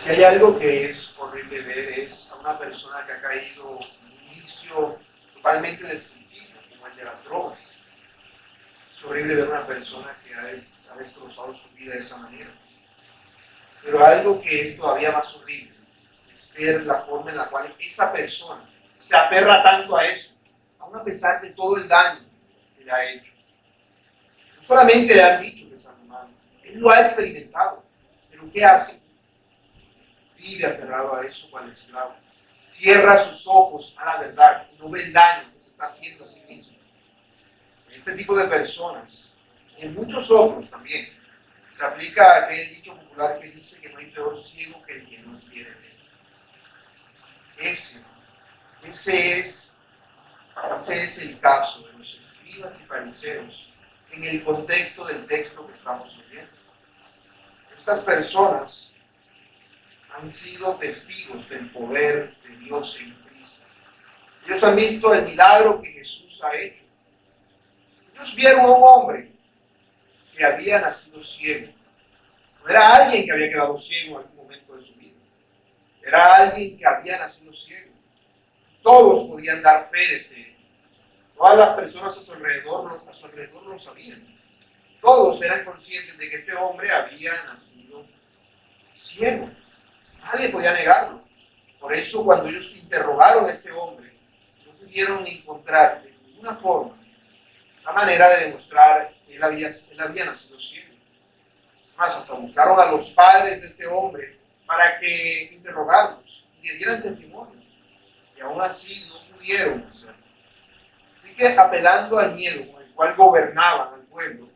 Si hay algo que es horrible ver es a una persona que ha caído en un vicio totalmente destructivo, como el de las drogas. Es horrible ver a una persona que ha destrozado su vida de esa manera. Pero algo que es todavía más horrible es ver la forma en la cual esa persona se aferra tanto a eso, aun a pesar de todo el daño que le ha hecho. No solamente le han dicho que es animal, él lo ha experimentado, pero ¿qué hace? Vive aferrado a eso cual esclavo. Cierra sus ojos a la verdad y no ve el daño que se está haciendo a sí mismo. Este tipo de personas, y en muchos otros también, se aplica aquel dicho popular que dice que no hay peor ciego que el que no quiere ver. Ese es el caso de los escribas y fariseos en el contexto del texto que estamos leyendo. Estas personas han sido testigos del poder de Dios en Cristo. Ellos han visto el milagro que Jesús ha hecho. Ellos vieron a un hombre que había nacido ciego. No era alguien que había quedado ciego en algún momento de su vida. Era alguien que había nacido ciego. Todos podían dar fe de él. Todas las personas a su alrededor lo sabían. Todos eran conscientes de que este hombre había nacido ciego. Nadie podía negarlo. Por eso cuando ellos interrogaron a este hombre, no pudieron encontrar de ninguna forma una manera de demostrar que él había nacido ciego. Es más, hasta buscaron a los padres de este hombre para que interrogarlos y que dieran testimonio. Y aún así no pudieron hacerlo. Así que apelando al miedo con el cual gobernaban al pueblo,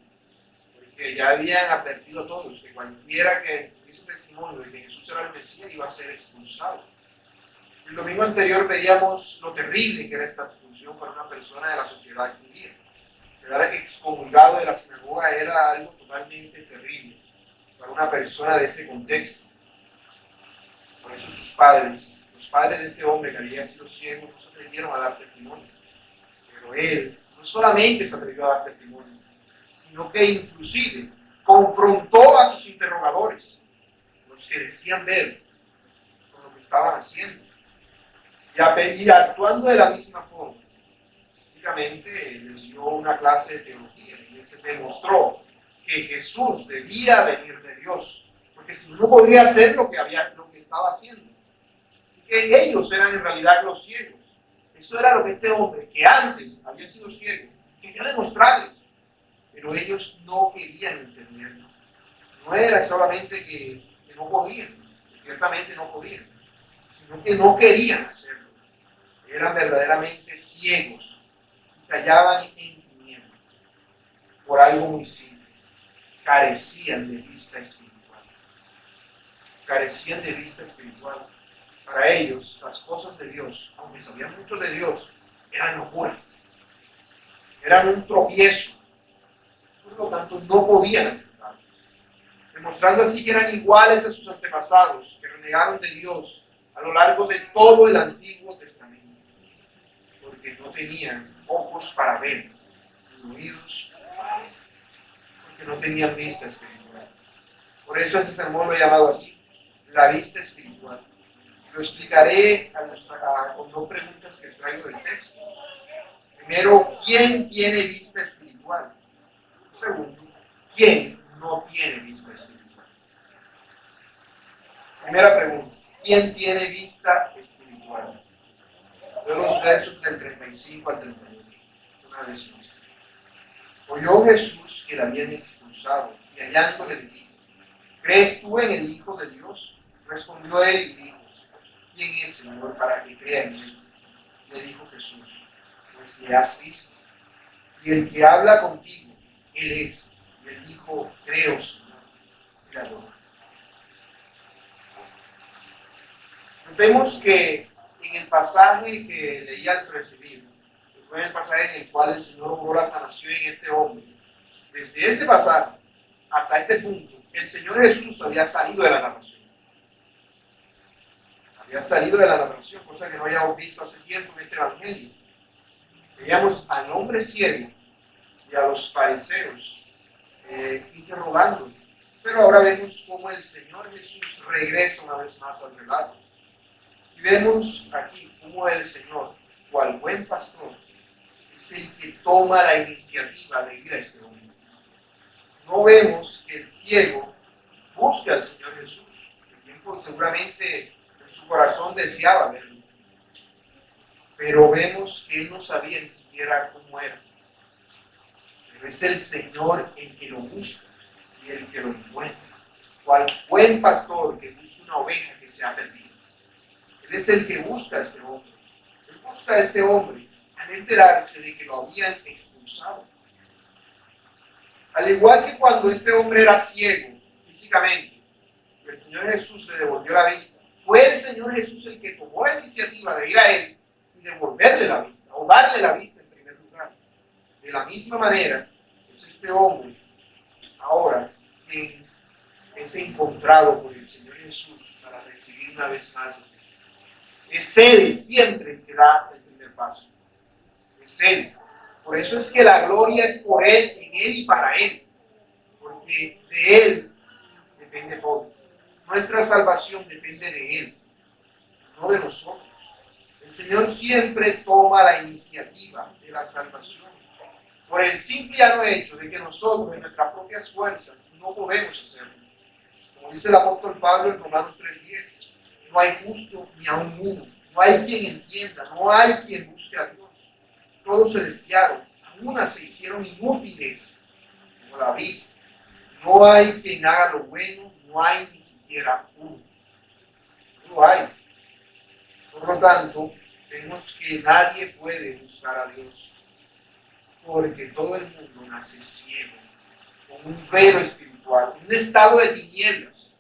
porque ya habían advertido a todos que cualquiera que diese testimonio de que Jesús era el Mesías iba a ser expulsado. El domingo anterior veíamos lo terrible que era esta expulsión para una persona de la sociedad judía. Quedar excomulgado de la sinagoga era algo totalmente terrible para una persona de ese contexto. Por eso sus padres, los padres de este hombre que había sido ciego, no se atrevieron a dar testimonio. Pero él no solamente se atrevió a dar testimonio, sino que inclusive confrontó a sus interrogadores, los que decían ver con lo que estaban haciendo. Y actuando de la misma forma, básicamente les dio una clase de teología y les demostró que Jesús debía venir de Dios, porque si no podría hacer lo que estaba haciendo. Así que ellos eran en realidad los ciegos. Eso era lo que este hombre, que antes había sido ciego, quería demostrarles, pero ellos no querían entenderlo. No era solamente que no podían, que ciertamente no podían, sino que no querían hacerlo. Eran verdaderamente ciegos y se hallaban en tinieblas por algo muy simple. Carecían de vista espiritual. Carecían de vista espiritual. Para ellos, las cosas de Dios, aunque sabían mucho de Dios, eran locura. Eran un tropiezo. Por lo tanto, no podían aceptarlas. Demostrando así que eran iguales a sus antepasados, que renegaron de Dios a lo largo de todo el Antiguo Testamento. Porque no tenían ojos para ver, ni oídos para oír. Porque no tenían vista espiritual. Por eso ese sermón lo he llamado así, la vista espiritual. Lo explicaré con dos preguntas que extraigo del texto. Primero, ¿quién tiene vista espiritual? Segundo, ¿quién no tiene vista espiritual? Primera pregunta, ¿quién tiene vista espiritual? De los versos del 35 al 38. Una vez más. Oyó Jesús que le habían expulsado y hallándole le dijo, ¿crees tú en el Hijo de Dios? Respondió él y dijo, ¿quién es, Señor, para que crea en él? Le dijo Jesús, pues le has visto. Y el que habla contigo, él es. Y él dijo, creo, Señor, y la adoró. Vemos que en el pasaje que leí al presidir, que fue el pasaje en el cual el Señor obró la sanación en este hombre, desde ese pasaje hasta este punto, el Señor Jesús había salido de la narración. Había salido de la narración, cosa que no habíamos visto hace tiempo en este evangelio. Veíamos al hombre ciego y a los fariseos interrogando. Pero ahora vemos cómo el Señor Jesús regresa una vez más al relato. Y vemos aquí cómo el Señor, cual buen pastor, es el que toma la iniciativa de ir a este hombre. No vemos que el ciego busque al Señor Jesús. El tiempo seguramente en su corazón deseaba verlo. Pero vemos que él no sabía ni siquiera cómo era. Pero es el Señor el que lo busca y el que lo encuentra. Cual buen pastor que busca una oveja que se ha perdido. Él es el que busca a este hombre. Él busca a este hombre al enterarse de que lo habían expulsado. Al igual que cuando este hombre era ciego físicamente, y el Señor Jesús le devolvió la vista, fue el Señor Jesús el que tomó la iniciativa de ir a él y devolverle la vista, o darle la vista en primer lugar. De la misma manera, es este hombre ahora quien es encontrado por el Señor Jesús para recibir una vez más el Cristo. Es Él siempre el que da el primer paso. Es Él. Por eso es que la gloria es por Él, en Él y para Él. Porque de Él depende todo. Nuestra salvación depende de Él, no de nosotros. El Señor siempre toma la iniciativa de la salvación. Por el simple hecho de que nosotros, en nuestras propias fuerzas, no podemos hacerlo. Como dice el apóstol Pablo en Romanos 3:10, no hay justo ni aun uno. No hay quien entienda, no hay quien busque a Dios. Todos se desviaron, algunas se hicieron inútiles, como la vid. No hay quien haga lo bueno, no hay ni siquiera uno. No lo hay. Por lo tanto, vemos que nadie puede buscar a Dios, porque todo el mundo nace ciego, con un velo espiritual, un estado de tinieblas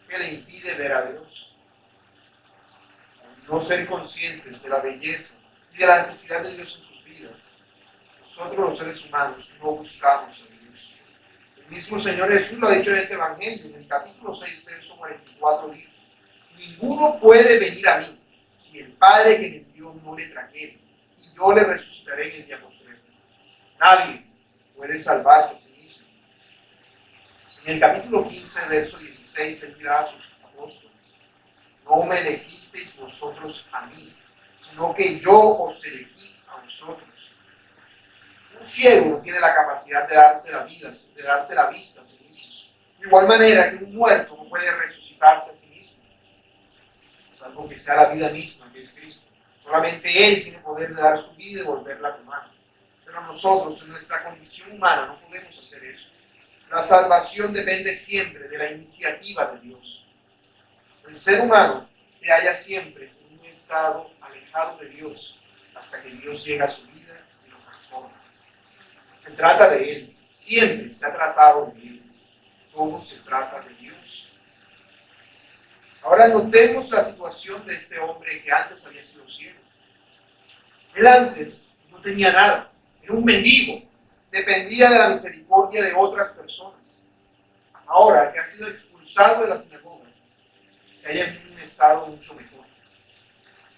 que le impide ver a Dios. No ser conscientes de la belleza y de la necesidad de Dios en sus vidas. Nosotros los seres humanos no buscamos a Dios. El mismo Señor Jesús lo ha dicho en este Evangelio, en el capítulo 6, verso 44, dice: ninguno puede venir a mí si el Padre que me envió no le trajere, y yo le resucitaré en el día postrero. Nadie puede salvarse a sí mismo. En el capítulo 15, verso 16, él dirá a sus apóstoles: no me elegisteis vosotros a mí, sino que yo os elegí a vosotros. Un ciego no tiene la capacidad de darse la vida, de darse la vista a sí mismo. De igual manera que un muerto no puede resucitarse a sí mismo, salvo que sea la vida misma, que es Cristo. Solamente Él tiene poder de dar su vida y volverla a tomar. Pero nosotros, en nuestra condición humana, no podemos hacer eso. La salvación depende siempre de la iniciativa de Dios. El ser humano se halla siempre en un estado alejado de Dios hasta que Dios llega a su vida y lo transforma. Se trata de Él, siempre se ha tratado de Él. Todo se trata de Dios. Ahora notemos la situación de este hombre que antes había sido ciego. Él antes no tenía nada, era un mendigo, dependía de la misericordia de otras personas. Ahora que ha sido expulsado de la sinagoga, se halla en un estado mucho mejor,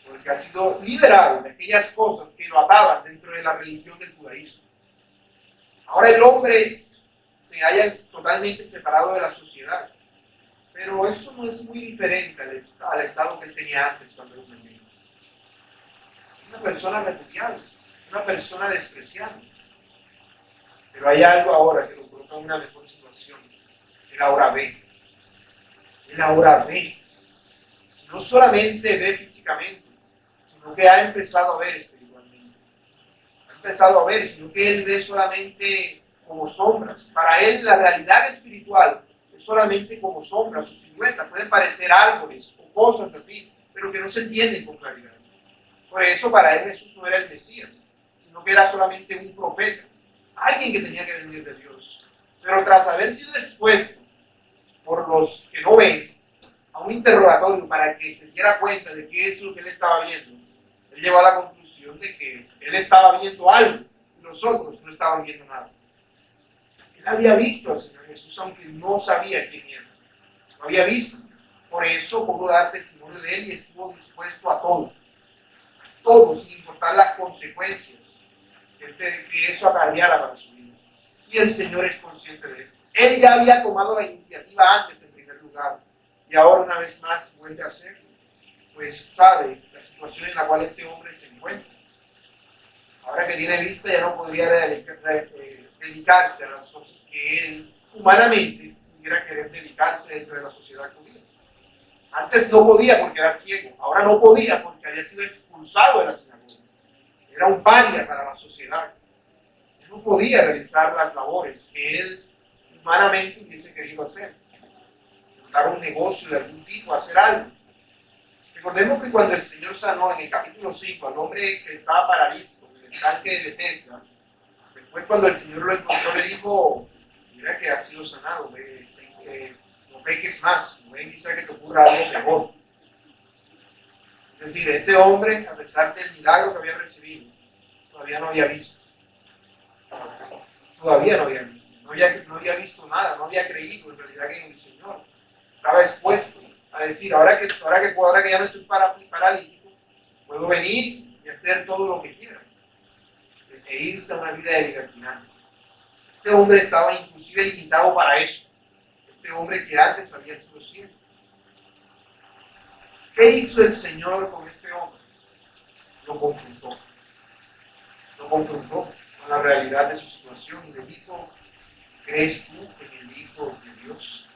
porque ha sido liberado de aquellas cosas que lo ataban dentro de la religión del judaísmo. Ahora el hombre se halla totalmente separado de la sociedad, pero eso no es muy diferente al estado que él tenía antes cuando era un mendigo. Una persona repudiable, una persona despreciada. Pero hay algo ahora que lo coloca en una mejor situación. Él ahora ve. Él ahora ve. No solamente ve físicamente, sino que ha empezado a ver espiritualmente. Ha empezado a ver, sino que él ve solamente como sombras. Para él la realidad espiritual es solamente como sombras o siluetas. Pueden parecer árboles o cosas así, pero que no se entienden con claridad. Por eso para él Jesús no era el Mesías, sino que era solamente un profeta, alguien que tenía que venir de Dios. Pero tras haber sido expuesto por los que no ven a un interrogatorio para que se diera cuenta de qué es lo que él estaba viendo, él llegó a la conclusión de que él estaba viendo algo y los otros no estaban viendo nada. Él había visto al Señor Jesús, aunque no sabía quién era. Lo había visto. Por eso pudo dar testimonio de él y estuvo dispuesto a todo. Todo, sin importar las consecuencias que eso acarreara para su vida. Y el Señor es consciente de esto. Él ya había tomado la iniciativa antes en primer lugar y ahora una vez más vuelve a hacerlo. Pues sabe la situación en la cual este hombre se encuentra. Ahora que tiene vista ya no podría dedicarse a las cosas que él humanamente pudiera querer dedicarse dentro de la sociedad judía. Antes no podía porque era ciego, ahora no podía porque había sido expulsado de la sinagoga. Era un paria para la sociedad. Él no podía realizar las labores que él humanamente hubiese querido hacer. Montar un negocio de algún tipo, hacer algo. Recordemos que cuando el Señor sanó en el capítulo 5 al hombre que estaba paralítico en el estanque de Bethesda, después cuando el Señor lo encontró le dijo, mira que has sido sanado, no peques más, no hay que te ocurra algo peor. Es decir, este hombre, a pesar del milagro que había recibido, todavía no había visto. Todavía no había visto. No había visto nada, no había creído en realidad que en el Señor. Estaba expuesto a decir, ahora que ya no estoy paralítico, puedo venir y hacer todo lo que quiera. E irse a una vida de libertinaje. Este hombre estaba inclusive limitado para eso. Este hombre que antes había sido ciego. ¿Qué hizo el Señor con este hombre? Lo confrontó. Lo confrontó con la realidad de su situación y le dijo, ¿crees tú en el Hijo de Dios?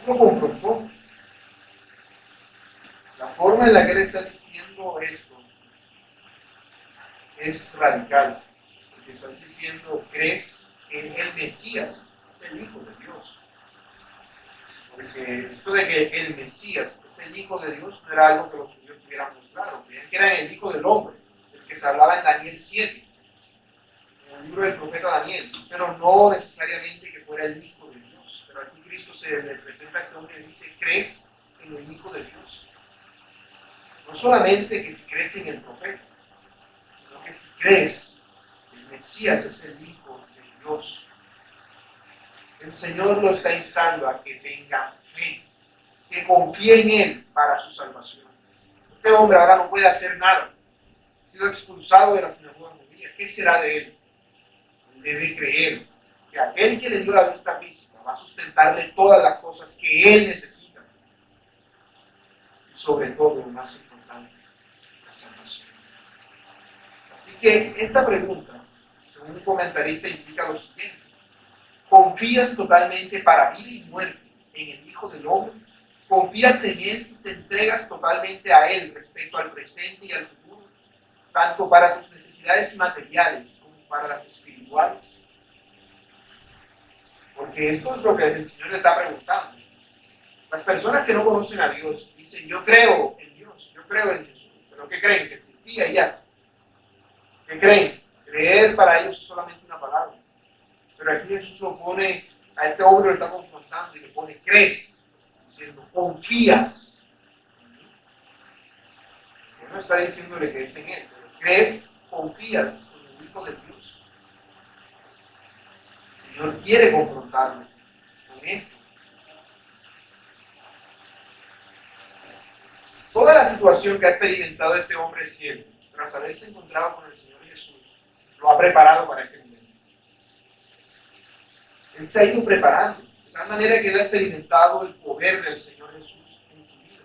Lo confrontó. La forma en la que él está diciendo esto es radical. Porque estás diciendo, ¿crees en el Mesías? Es el Hijo de Dios. Porque esto de que el Mesías es el Hijo de Dios no era algo que los judíos tuvieran muy claro. Creían que era el Hijo del Hombre, el que se hablaba en Daniel 7, en el libro del profeta Daniel, pero no necesariamente que fuera el Hijo de Dios. Pero aquí Cristo se le presenta a este hombre y dice, ¿crees en el Hijo de Dios? No solamente que si crees en el profeta, sino que si crees que el Mesías es el Hijo de Dios. El Señor lo está instando a que tenga fe, que confíe en Él para su salvación. Este hombre ahora no puede hacer nada. Ha sido expulsado de la sinagoga judía. ¿Qué será de él? Debe creer que aquel que le dio la vista física va a sustentarle todas las cosas que él necesita. Y sobre todo, lo más importante, la salvación. Así que esta pregunta, según un comentarista, implica lo siguiente. ¿Confías totalmente para vida y muerte en el Hijo del Hombre? ¿Confías en Él y te entregas totalmente a Él respecto al presente y al futuro? Tanto para tus necesidades materiales como para las espirituales. Porque esto es lo que el Señor le está preguntando. Las personas que no conocen a Dios dicen, yo creo en Dios, yo creo en Jesús. ¿Pero qué creen? Que existía ya. ¿Qué creen? Creer para ellos es solamente una palabra. Pero aquí Jesús lo pone, a este hombre lo está confrontando y le pone, crees, diciendo, confías. Él no está diciéndole que es en Él, pero crees, confías en el Hijo de Dios. El Señor quiere confrontarlo con esto. Toda la situación que ha experimentado este hombre ciego, tras haberse encontrado con el Señor Jesús, lo ha preparado para este momento. Él se ha ido preparando, de tal manera que él ha experimentado el poder del Señor Jesús en su vida.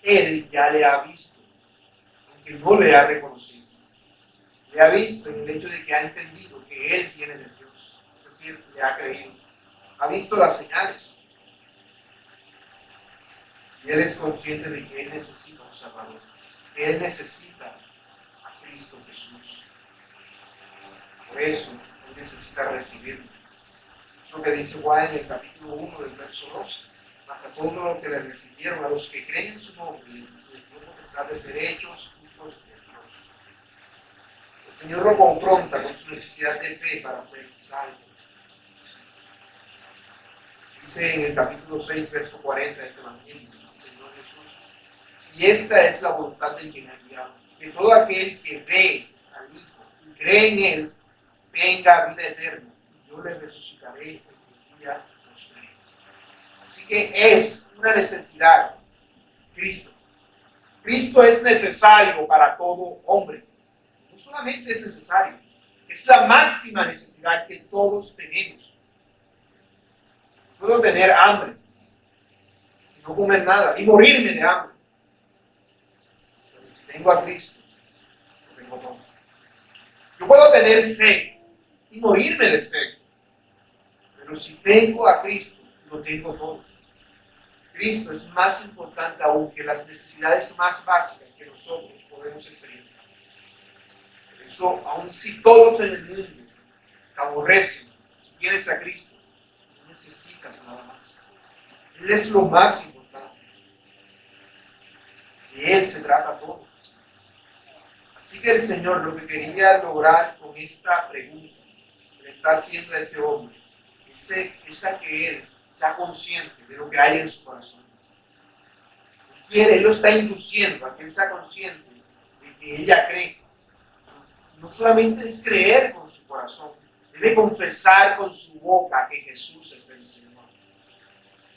Él ya le ha visto, aunque no le ha reconocido. Le ha visto en el hecho de que ha entendido que Él viene de Dios, es decir, le ha creído. Ha visto las señales. Y Él es consciente de que Él necesita un Salvador, que Él necesita a Cristo Jesús. Por eso, Él necesita recibirlo. Es lo que dice Juan en el capítulo 1 del verso 12. Mas a todos los que le recibieron, a los que creen en su nombre, les dio potestad de ser hechos hijos de Dios. El Señor lo confronta con su necesidad de fe para ser salvo. Dice en el capítulo 6, verso 40 del Evangelio, el Señor Jesús. Y esta es la voluntad de quien ha enviado, que todo aquel que ve al Hijo y cree en Él, tenga vida eterna. Yo les resucitaré en el día postrero. Así que es una necesidad Cristo. Cristo es necesario para todo hombre. No solamente es necesario, Es la máxima necesidad que todos tenemos. Puedo tener hambre y no comer nada y morirme de hambre. Pero si tengo a Cristo, lo tengo todo. Yo puedo tener sed y morirme de sed. Pero si tengo a Cristo, lo tengo todo. Cristo es más importante aún que las necesidades más básicas que nosotros podemos experimentar. Por eso, aun si todos en el mundo te aborrecen, si tienes a Cristo, no necesitas nada más. Él es lo más importante. De Él se trata todo. Así que el Señor lo que quería lograr con esta pregunta que le está haciendo a este hombre es a que Él sea consciente de lo que hay en su corazón. Él lo está induciendo a que Él sea consciente de que ella cree. No solamente es creer con su corazón, debe confesar con su boca que Jesús es el Señor.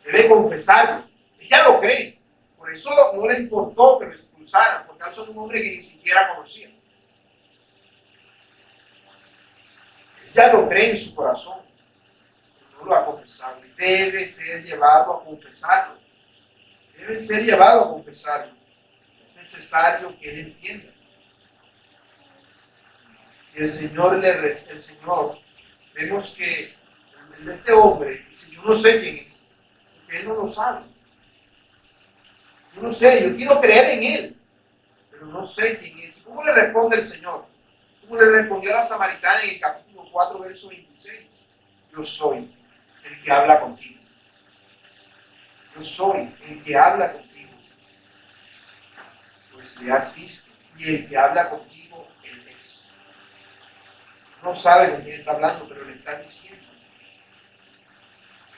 Debe confesarlo. Ella lo cree. Por eso no le importó que lo expulsaran, porque él es un hombre que ni siquiera conocía. Ella lo cree en su corazón, pero no lo ha confesado. Y debe ser llevado a confesarlo. Debe ser llevado a confesarlo. Es necesario que él entienda. Y el Señor, vemos que este hombre dice, yo no sé quién es, porque él no lo sabe. Yo no sé, yo quiero creer en él, pero no sé quién es. ¿Y cómo le responde el Señor? ¿Cómo le respondió a la samaritana en el capítulo 4, verso 26? Yo soy el que habla contigo. Yo soy el que habla contigo. Pues le has visto, y el que habla contigo, él es. No sabe con quién está hablando, pero le está diciendo.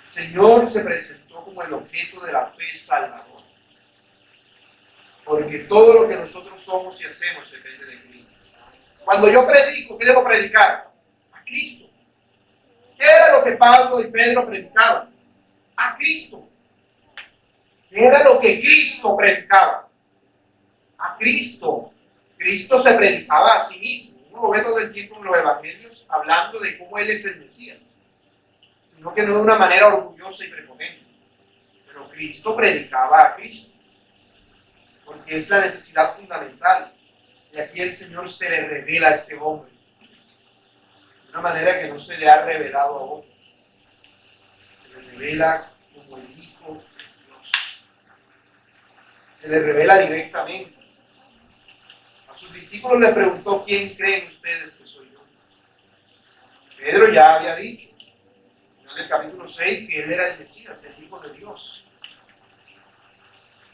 El Señor se presentó como el objeto de la fe salvadora. Porque todo lo que nosotros somos y hacemos depende de Cristo. Cuando yo predico, ¿qué debo predicar? A Cristo. ¿Qué era lo que Pablo y Pedro predicaban? A Cristo. ¿Qué era lo que Cristo predicaba? A Cristo. Cristo se predicaba a sí mismo. Uno lo ve todo el tiempo en los evangelios hablando de cómo Él es el Mesías. Sino que no de una manera orgullosa y prepotente. Pero Cristo predicaba a Cristo. Porque es la necesidad fundamental. Y aquí el Señor se le revela a este hombre de una manera que no se le ha revelado a otros. Se le revela como el Hijo de Dios. Se le revela directamente. A sus discípulos le preguntó, ¿quién creen ustedes que soy yo? Pedro ya había dicho, en el capítulo 6, que él era el Mesías, el Hijo de Dios.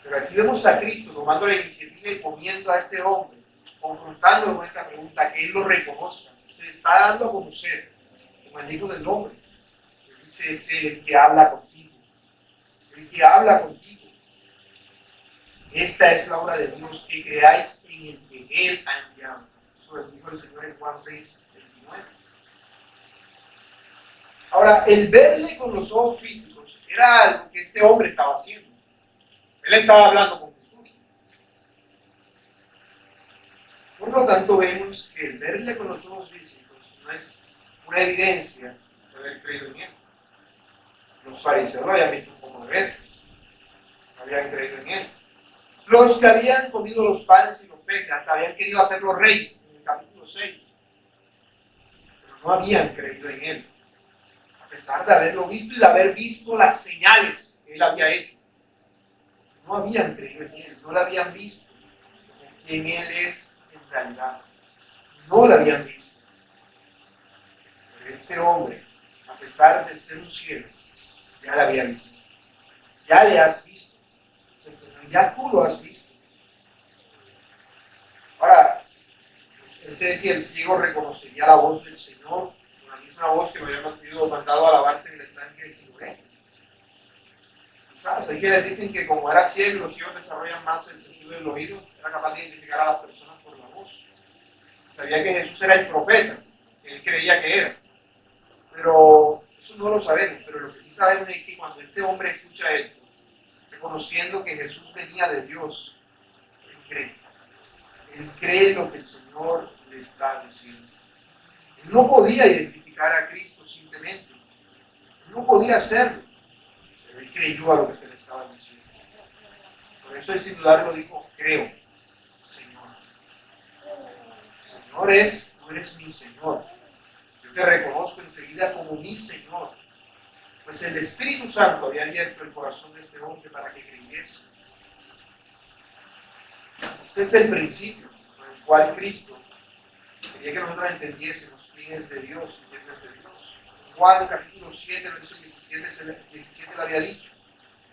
Pero aquí vemos a Cristo tomando la iniciativa y poniendo a este hombre, confrontándolo con esta pregunta, que él lo reconozca. Se está dando a conocer como el Hijo del Hombre. Él dice, es él el que habla contigo. El que habla contigo. Esta es la obra de Dios, que creáis en el que Él ha enviado. Eso lo dijo el Señor en Juan 6, 29. Ahora, el verle con los ojos físicos era algo que este hombre estaba haciendo. Él estaba hablando con Jesús. Por lo tanto, vemos que el verle con los ojos físicos no es una evidencia de haber creído en Él. Los fariseos lo habían visto un poco de veces. No habían creído en Él. Los que habían comido los panes y los peces, hasta habían querido hacerlo rey, en el capítulo 6. Pero no habían creído en Él. A pesar de haberlo visto y de haber visto las señales que Él había hecho. No habían creído en Él, no lo habían visto en quién Él es en realidad. No lo habían visto. Pero este hombre, a pesar de ser un ciego, ya lo había visto. Ya le has visto. El Señor, ya tú lo has visto. Ahora, no sé si el ciego reconocería la voz del Señor, la misma voz que lo había mandado a alabarse en el estanque de Siloé. Quizás hay quienes dicen que como era ciego, los ciegos desarrollan más el sentido del oído, era capaz de identificar a las personas por la voz. Sabía que Jesús era el profeta, que él creía que era. Pero eso no lo sabemos, pero lo que sí sabemos es que cuando este hombre escucha esto, reconociendo que Jesús venía de Dios, él cree. Él cree lo que el Señor le está diciendo. Él no podía identificar a Cristo simplemente. Él no podía hacerlo. Pero él creyó a lo que se le estaba diciendo. Por eso el sin dudarlo dijo, creo, Señor. Señor tú eres mi Señor. Yo te reconozco enseguida como mi Señor. Pues el Espíritu Santo había abierto el corazón de este hombre para que creyese. Este es el principio por el cual Cristo quería que nosotros entendiésemos quién es de Dios y quién no es de Dios. Juan capítulo 7, verso 17 le había dicho,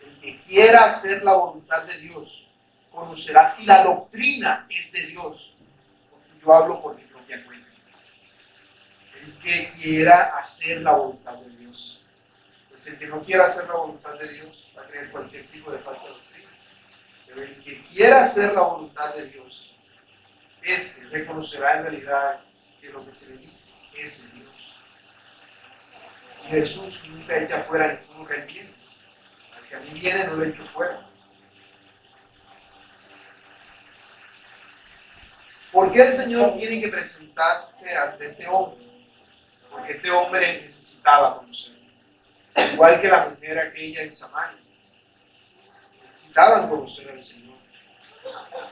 el que quiera hacer la voluntad de Dios, conocerá si la doctrina es de Dios, o si yo hablo por mi propia cuenta. El que quiera hacer la voluntad de Dios. Pues el que no quiera hacer la voluntad de Dios va a creer cualquier tipo de falsa doctrina. Pero el que quiera hacer la voluntad de Dios, este reconocerá en realidad que lo que se le dice es de Dios. Y Jesús nunca echa fuera a ninguno que viene. Al que a mí viene no lo echo fuera. ¿Por qué el Señor tiene que presentarse ante este hombre? Porque este hombre necesitaba conocerlo. Igual que la mujer aquella en Samaria. Necesitaban conocer al Señor.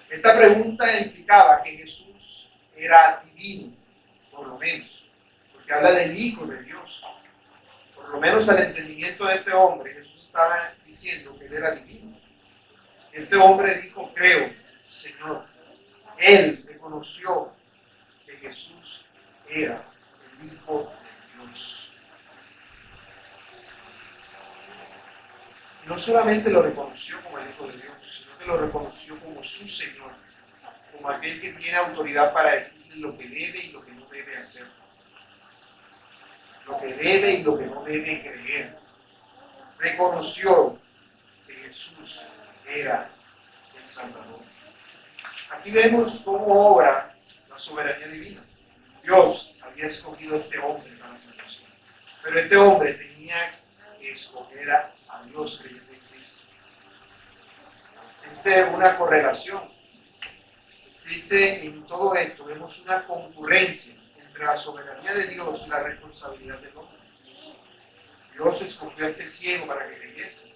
Esta pregunta implicaba que Jesús era divino, por lo menos, porque habla del Hijo de Dios. Por lo menos al entendimiento de este hombre, Jesús estaba diciendo que él era divino. Este hombre dijo, creo, Señor. Él reconoció que Jesús era el Hijo de Dios. Y no solamente lo reconoció como el Hijo de Dios, sino que lo reconoció como su Señor, como aquel que tiene autoridad para decirle lo que debe y lo que no debe hacer, lo que debe y lo que no debe creer. Reconoció que Jesús era el Salvador. Aquí vemos cómo obra la soberanía divina. Dios había escogido a este hombre para la salvación, pero este hombre tenía que escoger a Dios creyendo en Cristo. Existe una correlación. Existe en todo esto, vemos una concurrencia entre la soberanía de Dios y la responsabilidad del hombre. Dios escogió a este ciego para que creyese.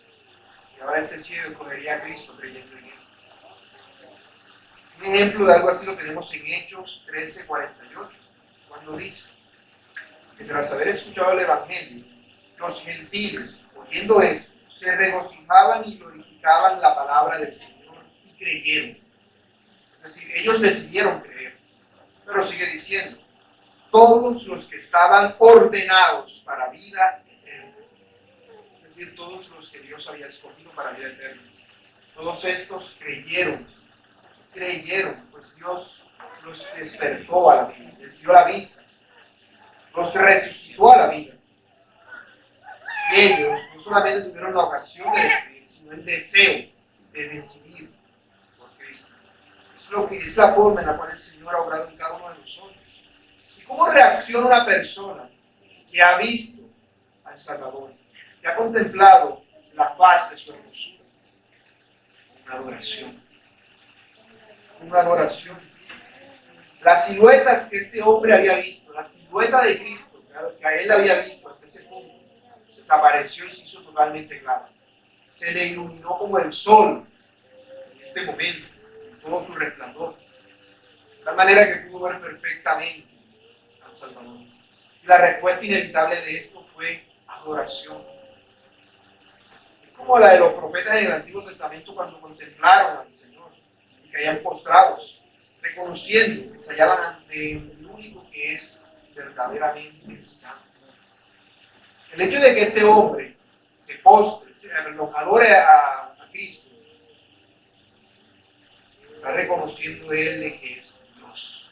Y ahora este ciego escogería a Cristo creyendo en él. Un ejemplo de algo así lo tenemos en Hechos 13:48, cuando dice que tras haber escuchado el Evangelio, los gentiles, oyendo esto, se regocijaban y glorificaban la palabra del Señor y creyeron. Es decir, ellos decidieron creer. Pero sigue diciendo, todos los que estaban ordenados para vida eterna. Es decir, todos los que Dios había escogido para vida eterna. Todos estos creyeron, pues Dios los despertó a la vida, les dio la vista, los resucitó a la vida. Y ellos no solamente tuvieron la ocasión de decidir, sino el deseo de decidir por Cristo. Es la forma en la cual el Señor ha obrado en cada uno de nosotros. ¿Y cómo reacciona una persona que ha visto al Salvador, que ha contemplado la faz de su hermosura? Una adoración. Una adoración. Las siluetas que este hombre había visto, la silueta de Cristo, que a él había visto hasta ese punto, desapareció y se hizo totalmente claro. Se le iluminó como el sol en este momento, en todo su resplandor. De tal manera que pudo ver perfectamente al Salvador. Y la respuesta inevitable de esto fue adoración. Es como la de los profetas en el Antiguo Testamento cuando contemplaron al Señor y caían postrados, reconociendo que se hallaban ante el único que es verdaderamente santo. El hecho de que este hombre se postre, adore a Cristo, está reconociendo él de que es Dios,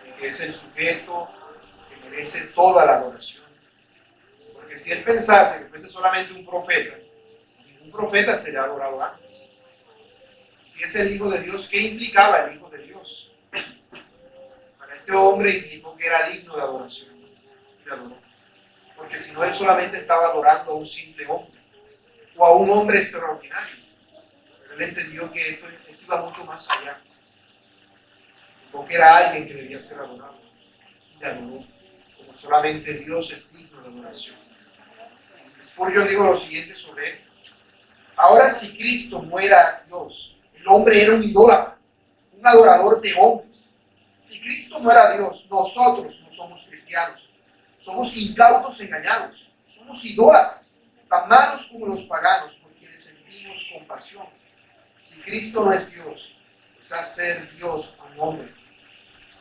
de que es el sujeto que merece toda la adoración. Porque si él pensase que fuese solamente un profeta, ningún profeta sería adorado antes. Si es el Hijo de Dios, ¿qué implicaba el Hijo de Dios? Para este hombre implicó que era digno de adoración. Y lo adoró. Porque si no, él solamente estaba adorando a un simple hombre o a un hombre extraordinario. Pero él entendió que esto iba mucho más allá. No que era alguien que debía ser adorado. le adoró, como solamente Dios es digno de adoración. Spurgeon dijo lo siguiente sobre él: ahora, si Cristo no era Dios, el hombre era un idólatra, un adorador de hombres. Si Cristo no era Dios, nosotros no somos cristianos. Somos incautos engañados, somos idólatras, tan malos como los paganos, por quienes sentimos compasión. Si Cristo no es Dios, es hacer Dios a un hombre.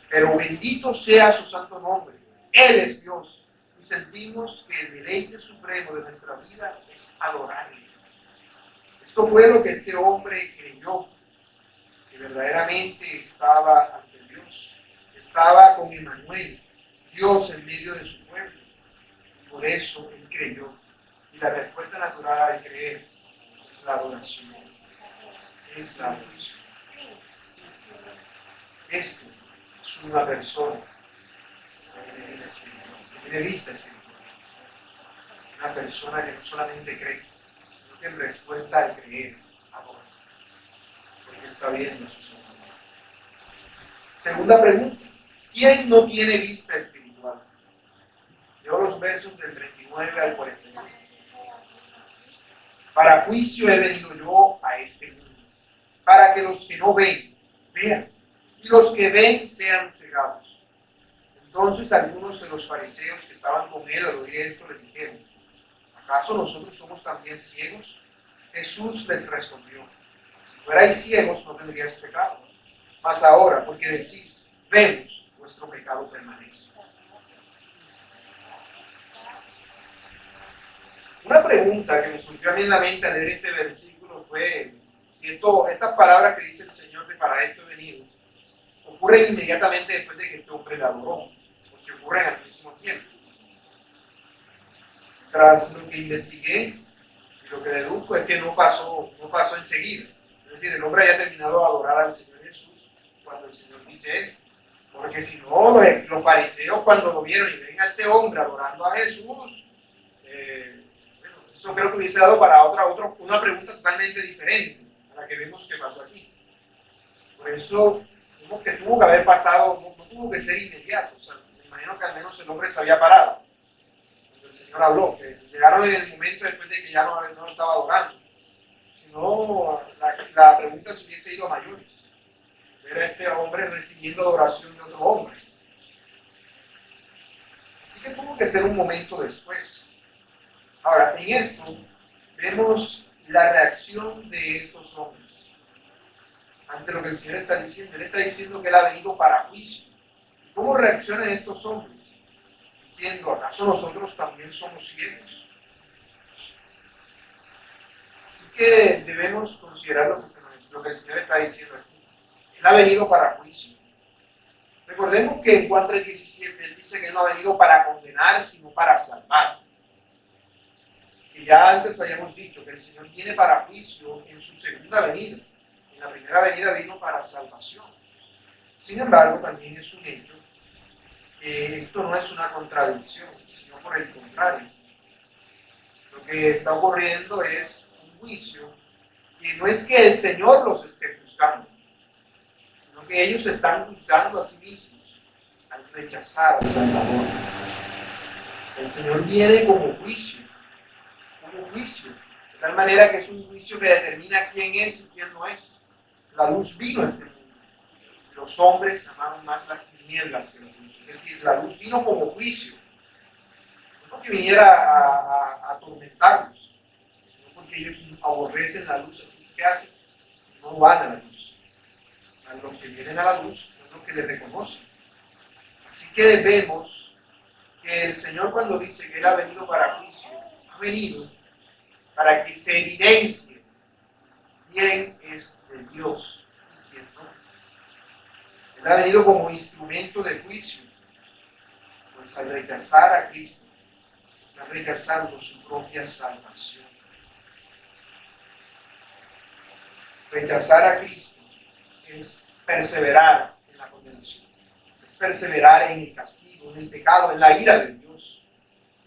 Pero bendito sea su santo nombre. Él es Dios, y sentimos que el deleite supremo de nuestra vida es adorarle. Esto fue lo que este hombre creyó, que verdaderamente estaba ante Dios, estaba con Emmanuel, Dios en medio de su pueblo. Por eso él creyó. Y la respuesta natural al creer es la adoración. Es la adoración. Esto es una persona que tiene vida espiritual, que tiene vista espiritual. Una persona que no solamente cree, sino que en respuesta al creer, adora. Porque está viendo a su Señor. Segunda pregunta: ¿quién no tiene vista espiritual? Leo los versos del 39 al 49. Para juicio he venido yo a este mundo, para que los que no ven, vean, y los que ven sean cegados. Entonces algunos de los fariseos que estaban con él al oír esto le dijeron: ¿acaso nosotros somos también ciegos? Jesús les respondió: si fuerais ciegos no tendríais pecado, mas ahora, porque decís, vemos, vuestro pecado permanece. Una pregunta que me surgió a mí en la mente al leer este versículo fue si estas palabras que dice el Señor de para esto he venido ocurren inmediatamente después de que este hombre le adoró, o si ocurren al mismo tiempo. Tras lo que investigué y lo que deduzco es que no pasó enseguida. Es decir, el hombre haya terminado de adorar al Señor Jesús cuando el Señor dice esto. Porque si no, los fariseos cuando lo vieron y ven a este hombre adorando a Jesús, eso creo que hubiese dado para una pregunta totalmente diferente a la que vemos que pasó aquí. Por eso vemos que tuvo que haber pasado, no tuvo que ser inmediato. O sea, me imagino que al menos el hombre se había parado cuando el Señor habló, que llegaron en el momento después de que ya no estaba adorando. Si no, la pregunta se hubiese ido a mayores. Ver a este hombre recibiendo adoración de otro hombre. Así que tuvo que ser un momento después. Ahora, en esto vemos la reacción de estos hombres ante lo que el Señor está diciendo. Él está diciendo que Él ha venido para juicio. ¿Cómo reaccionan estos hombres? Diciendo: ¿acaso nosotros también somos ciegos? Así que debemos considerar lo que el Señor está diciendo aquí. Él ha venido para juicio. Recordemos que en Juan 3:17 Él dice que Él no ha venido para condenar, sino para salvar. Que ya antes habíamos dicho que el Señor viene para juicio en su segunda venida. En la primera venida vino para salvación. Sin embargo, también es un hecho que esto no es una contradicción, sino por el contrario. Lo que está ocurriendo es un juicio que no es que el Señor los esté juzgando, sino que ellos se están juzgando a sí mismos al rechazar al Salvador. El Señor viene como juicio, de tal manera que es un juicio que determina quién es y quién no es. La luz vino a este mundo. Los hombres amaron más las tinieblas que la luz. Es decir, la luz vino como juicio. No porque viniera a atormentarlos, sino porque ellos aborrecen la luz. Así que, ¿qué hacen? No van a la luz. A los que vienen a la luz son los que le reconocen. Así que vemos que el Señor, cuando dice que Él ha venido para juicio, ha venido para que se evidencie quién es de Dios y quién no. Él ha venido como instrumento de juicio, pues al rechazar a Cristo, está rechazando su propia salvación. Rechazar a Cristo es perseverar en la condenación, es perseverar en el castigo, en el pecado, en la ira de Dios,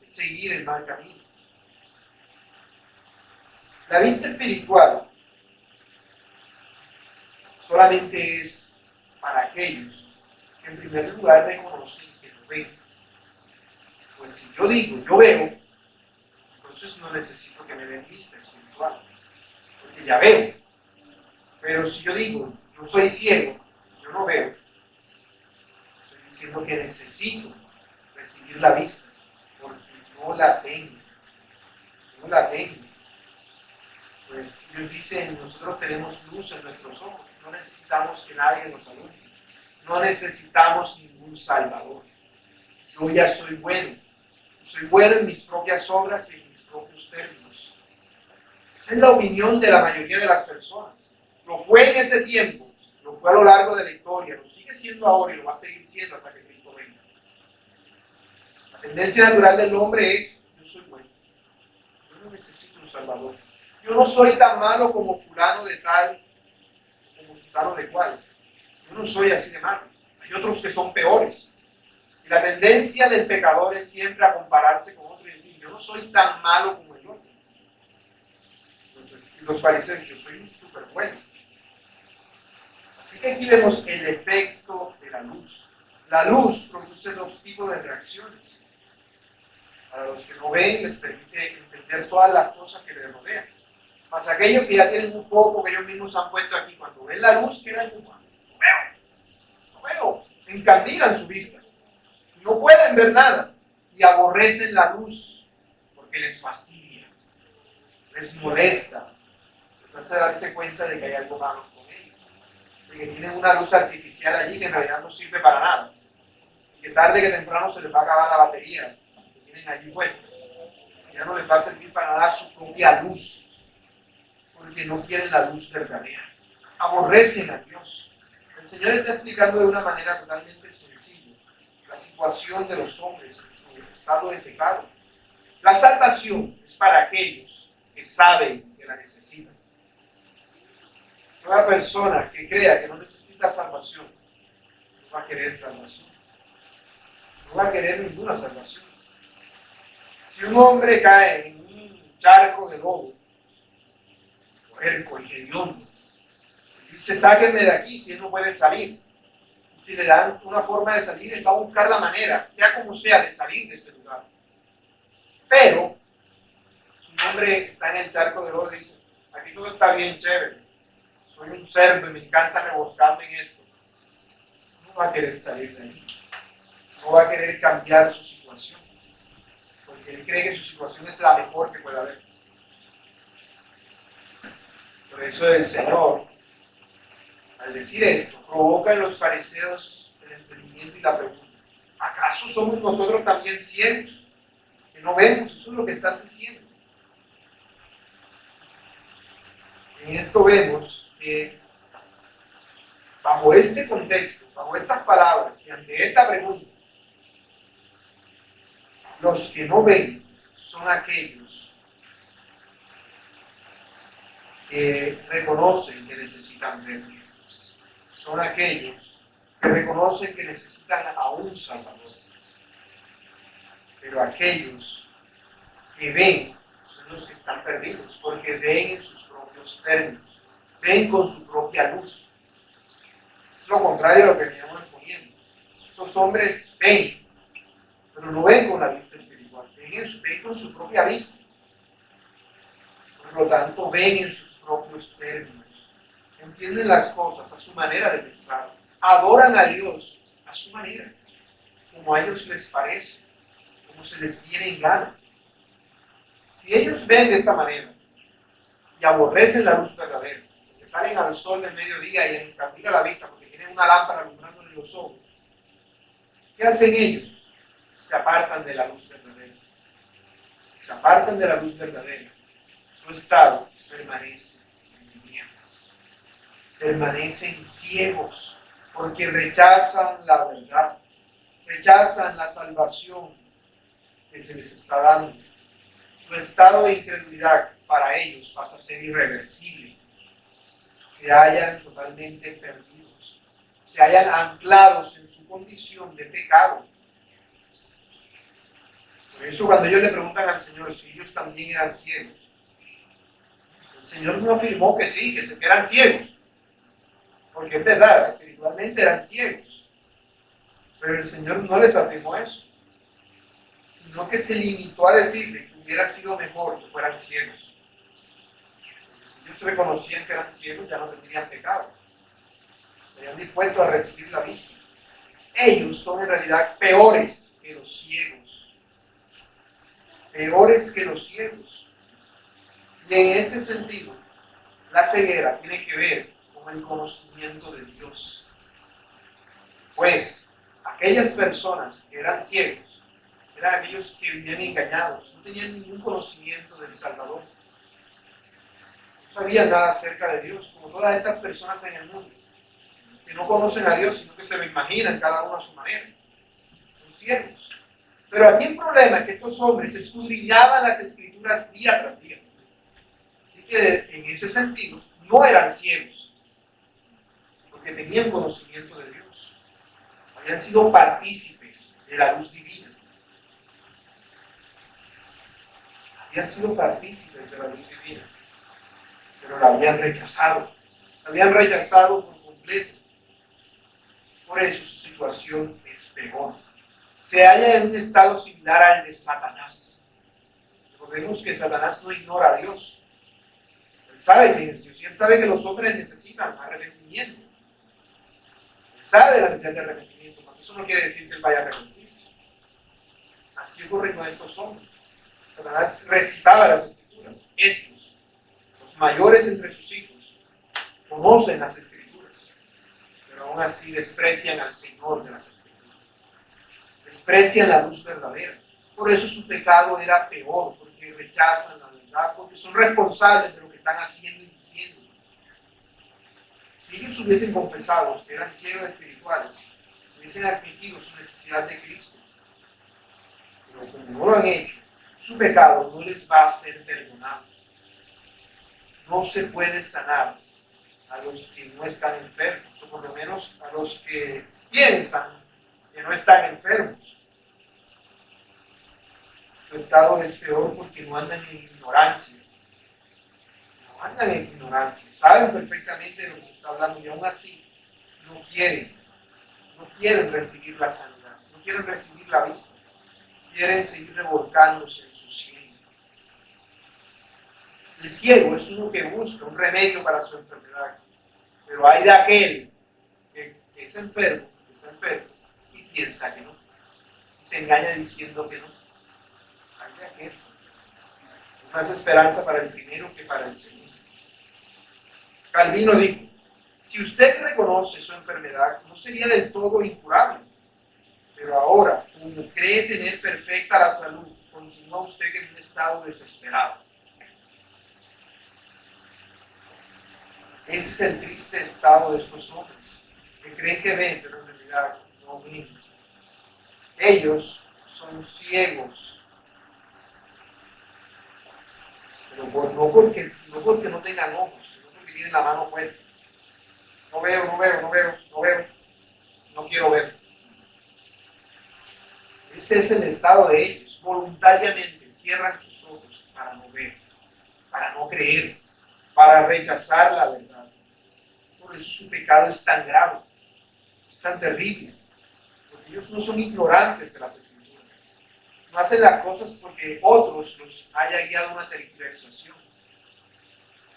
es seguir el mal camino. La vista espiritual solamente es para aquellos que en primer lugar reconocen que no ven. Pues si yo digo, yo veo, entonces no necesito que me den vista espiritual, porque ya veo. Pero si yo digo, yo soy ciego, yo no veo, estoy diciendo que necesito recibir la vista, porque no la tengo, no la tengo. Pues Dios dice, nosotros tenemos luz en nuestros ojos, no necesitamos que nadie nos alumbre, no necesitamos ningún salvador. Yo ya soy bueno en mis propias obras y en mis propios términos. Esa es la opinión de la mayoría de las personas. Lo fue en ese tiempo, lo fue a lo largo de la historia, lo sigue siendo ahora y lo va a seguir siendo hasta que Cristo venga. La tendencia natural del hombre es, yo soy bueno, yo no necesito un salvador. Yo no soy tan malo como fulano de tal, como sutano de cual. Yo no soy así de malo. Hay otros que son peores. Y la tendencia del pecador es siempre a compararse con otro y decir, yo no soy tan malo como el otro. Entonces, los fariseos, yo soy súper bueno. Así que aquí vemos el efecto de la luz. La luz produce dos tipos de reacciones. Para los que no ven, les permite entender todas las cosas que les rodean. Más aquellos que ya tienen un foco que ellos mismos han puesto aquí, cuando ven la luz, quedan como, no veo, encandilan su vista. No pueden ver nada y aborrecen la luz porque les fastidia, les molesta, les hace darse cuenta de que hay algo malo con ellos. De que tienen una luz artificial allí que en realidad no sirve para nada. Y que tarde que temprano se les va a acabar la batería que tienen allí puesta. Ya no les va a servir para nada su propia luz, porque no quieren la luz verdadera. Aborrecen a Dios. El Señor está explicando de una manera totalmente sencilla la situación de los hombres en su estado de pecado. La salvación es para aquellos que saben que la necesitan. Toda persona que crea que no necesita salvación no va a querer salvación. No va a querer ninguna salvación. Si un hombre cae en un charco de lobo, puerco y hediondo, y dice, sáquenme de aquí si él no puede salir. Y si le dan una forma de salir, él va a buscar la manera, sea como sea, de salir de ese lugar. Pero, si un hombre está en el charco de lobo y dice, aquí todo está bien chévere, soy un cerdo y me encanta revolcarme en esto, no va a querer salir de ahí. No va a querer cambiar su situación, porque él cree que su situación es la mejor que pueda haber. Por eso el Señor, al decir esto, provoca en los fariseos el entendimiento y la pregunta, ¿acaso somos nosotros también ciegos? Que no vemos, eso es lo que están diciendo. En esto vemos que bajo este contexto, bajo estas palabras y ante esta pregunta, los que no ven son aquellos que reconocen que necesitan ver. Son aquellos que reconocen que necesitan a un Salvador. Pero aquellos que ven son los que están perdidos, porque ven en sus propios términos, ven con su propia luz. Es lo contrario a lo que veníamos exponiendo. Estos hombres ven, pero no ven con la vista espiritual, ven con su propia vista. Por lo tanto, ven en sus propios términos, entienden las cosas a su manera de pensar, adoran a Dios a su manera, como a ellos les parece, como se les viene en gana. Si ellos ven de esta manera y aborrecen la luz verdadera, que salen al sol del mediodía y les encandila la vista porque tienen una lámpara alumbrándoles los ojos, ¿qué hacen ellos? Se apartan de la luz verdadera. Si se apartan de la luz verdadera, su estado permanece en tinieblas. Permanecen ciegos porque rechazan la verdad, rechazan la salvación que se les está dando. Su estado de incredulidad para ellos pasa a ser irreversible. Se hallan totalmente perdidos, se hallan anclados en su condición de pecado. Por eso cuando ellos le preguntan al Señor si ellos también eran ciegos, el Señor no afirmó que sí, que eran ciegos, porque es verdad, espiritualmente eran ciegos, Pero el Señor no les afirmó eso, sino que se limitó a decirle que hubiera sido mejor que fueran ciegos. Porque si ellos reconocían que eran ciegos, ya no tendrían pecado. Estarían dispuestos a recibir la vista. Ellos son en realidad peores que los ciegos. Peores que los ciegos. Y en este sentido, la ceguera tiene que ver con el conocimiento de Dios. Pues aquellas personas que eran ciegos, eran aquellos que vivían engañados, no tenían ningún conocimiento del Salvador. No sabían nada acerca de Dios, como todas estas personas en el mundo, que no conocen a Dios, sino que se lo imaginan cada uno a su manera. Son ciegos. Pero aquí el problema es que estos hombres escudriñaban las Escrituras día tras día. Así que en ese sentido, no eran ciegos, porque tenían conocimiento de Dios. Habían sido partícipes de la luz divina. Habían sido partícipes de la luz divina, pero la habían rechazado. La habían rechazado por completo. Por eso su situación es peor. Se halla en un estado similar al de Satanás. Recordemos que Satanás no ignora a Dios. Él sabe quién es Dios y él sabe que los hombres necesitan arrepentimiento. Él sabe la necesidad de arrepentimiento, mas eso no quiere decir que él vaya a arrepentirse. Así ocurre con estos hombres. Satanás recitaba las Escrituras. Estos, los mayores entre sus hijos, conocen las Escrituras, pero aún así desprecian al Señor de las Escrituras. Desprecian la luz verdadera. Por eso su pecado era peor, porque rechazan la verdad, porque son responsables de lo que están haciendo y diciendo. Si ellos hubiesen confesado que eran ciegos espirituales, hubiesen admitido su necesidad de Cristo, pero como no lo han hecho, su pecado no les va a ser perdonado. No se puede sanar a los que no están enfermos, o por lo menos a los que piensan que no están enfermos. Su estado es peor porque no andan en ignorancia. No andan en ignorancia. Saben perfectamente de lo que se está hablando y aún así no quieren recibir la sanidad, no quieren recibir la vista. Quieren seguir revolcándose en su cielo. El ciego es uno que busca un remedio para su enfermedad, pero hay de aquel que es enfermo, que está enfermo y piensa que no, y se engaña diciendo que no. Hay de aquel. Hay más esperanza para el primero que para el segundo. Calvino dijo: si usted reconoce su enfermedad, no sería del todo incurable. Pero ahora, como cree tener perfecta la salud, continúa usted en un estado desesperado. Ese es el triste estado de estos hombres, que creen que ven, pero en realidad no ven. Ellos son ciegos, pero no porque no tengan ojos, sino porque tienen la mano fuerte. No veo, no quiero ver. Ese es el estado de ellos. Voluntariamente cierran sus ojos para no ver, para no creer, para rechazar la verdad. Por eso su pecado es tan grave, es tan terrible, porque ellos no son ignorantes de las Escrituras. No hacen las cosas porque otros los haya guiado una tergiversación.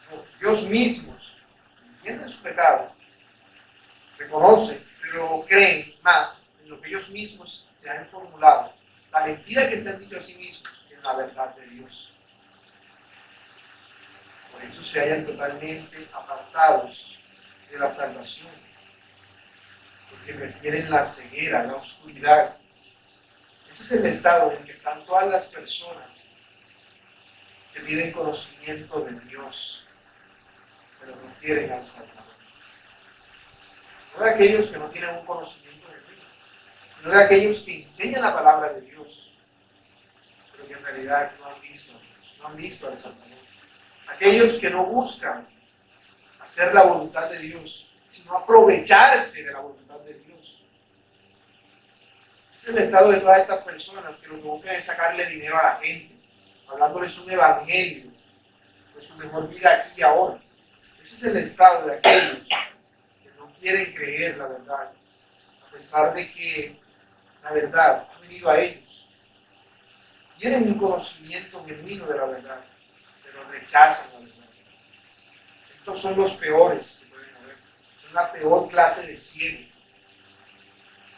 No, ellos mismos entienden su pecado, reconocen, pero creen más en lo que ellos mismos se han formulado, la mentira que se han dicho a sí mismos, que es la verdad de Dios. Por eso se hallan totalmente apartados de la salvación, porque prefieren la ceguera, la oscuridad. Ese es el estado en el que están todas las personas que tienen conocimiento de Dios, pero no quieren al Salvador. No de aquellos que no tienen un conocimiento de Dios, sino de aquellos que enseñan la palabra de Dios, pero que en realidad no han visto a Dios, no han visto al Salvador. Aquellos que no buscan hacer la voluntad de Dios, sino aprovecharse de la voluntad de Dios. Ese es el estado de todas estas personas que lo que buscan es sacarle dinero a la gente, hablándoles un evangelio de su mejor vida aquí y ahora. Ese es el estado de aquellos que no quieren creer la verdad, a pesar de que la verdad ha venido a ellos. Tienen un conocimiento genuino de la verdad, pero rechazan la verdad. Estos son los peores que pueden haber. Son la peor clase de ciego.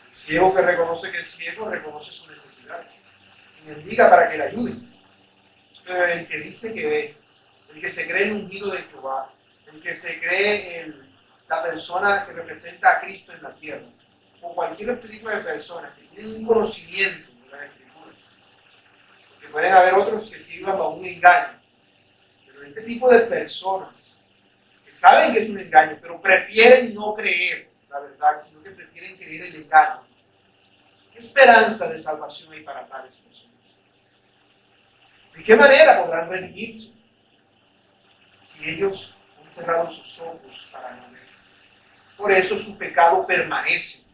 El ciego que reconoce que es ciego, reconoce su necesidad y mendiga para que le ayuden. Pero el que dice que ve, el que se cree el ungido de Jehová, el que se cree la persona que representa a Cristo en la tierra, o cualquier otro tipo de personas que tienen un conocimiento de las Escrituras, porque pueden haber otros que sirvan para un engaño, pero este tipo de personas que saben que es un engaño, pero prefieren no creer la verdad, sino que prefieren creer el engaño. ¿Qué esperanza de salvación hay para tales personas? ¿De qué manera podrán redimirse si ellos han cerrado sus ojos para no ver? Por eso su pecado permanece.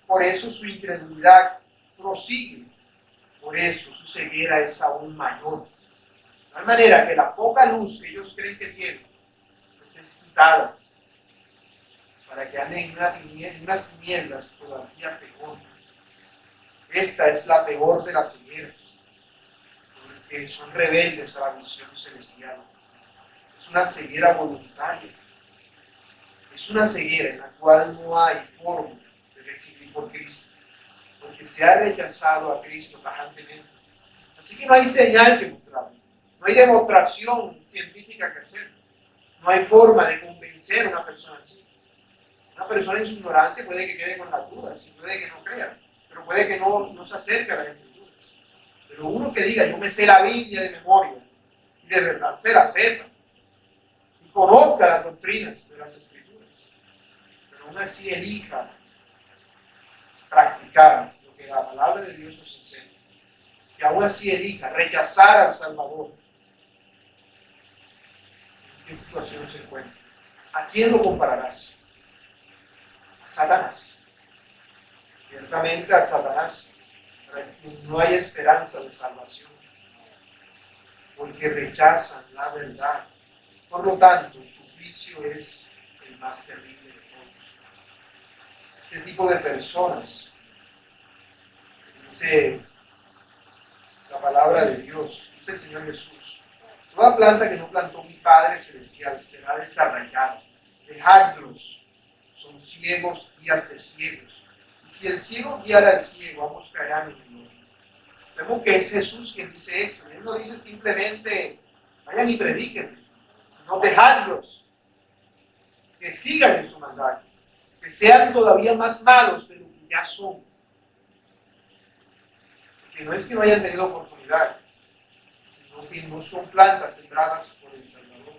Por eso su incredulidad prosigue. Por eso su ceguera es aún mayor. De tal manera que la poca luz que ellos creen que tienen, pues es quitada para que anden en unas tinieblas todavía peor. Esta es la peor de las cegueras, porque son rebeldes a la visión celestial. Es una ceguera voluntaria. Es una ceguera en la cual no hay forma de decidir por Cristo, porque se ha rechazado a Cristo tajantemente. Así que no hay señal que mostrar, no hay demostración científica que hacer, no hay forma de convencer a una persona así. Una persona en su ignorancia puede que quede con las dudas, y puede que no crea, pero puede que no se acerque a las Escrituras. Pero uno que diga, yo me sé la Biblia de memoria, y de verdad se la sepa, y conozca las doctrinas de las Escrituras, pero aún así elija practicar lo que la palabra de Dios nos enseña, que aún así elija rechazar al Salvador, ¿en qué situación se encuentra? ¿A quién lo compararás? A Satanás. Ciertamente a Satanás, para quien no hay esperanza de salvación, porque rechazan la verdad. Por lo tanto, su juicio es el más terrible de todos. Este tipo de personas, dice la palabra de Dios, dice el Señor Jesús, toda planta que no plantó mi Padre Celestial será desarraigada. Dejadlos, son ciegos, guías de ciegos. Y si el ciego guiara al ciego, ambos caerán en el hoyo. Vemos que es Jesús quien dice esto. Él no dice simplemente, vayan y prediquen, sino dejadlos, que sigan en su maldad, que sean todavía más malos de lo que ya son. Porque no es que no hayan tenido oportunidad, sino que no son plantas sembradas por el Salvador.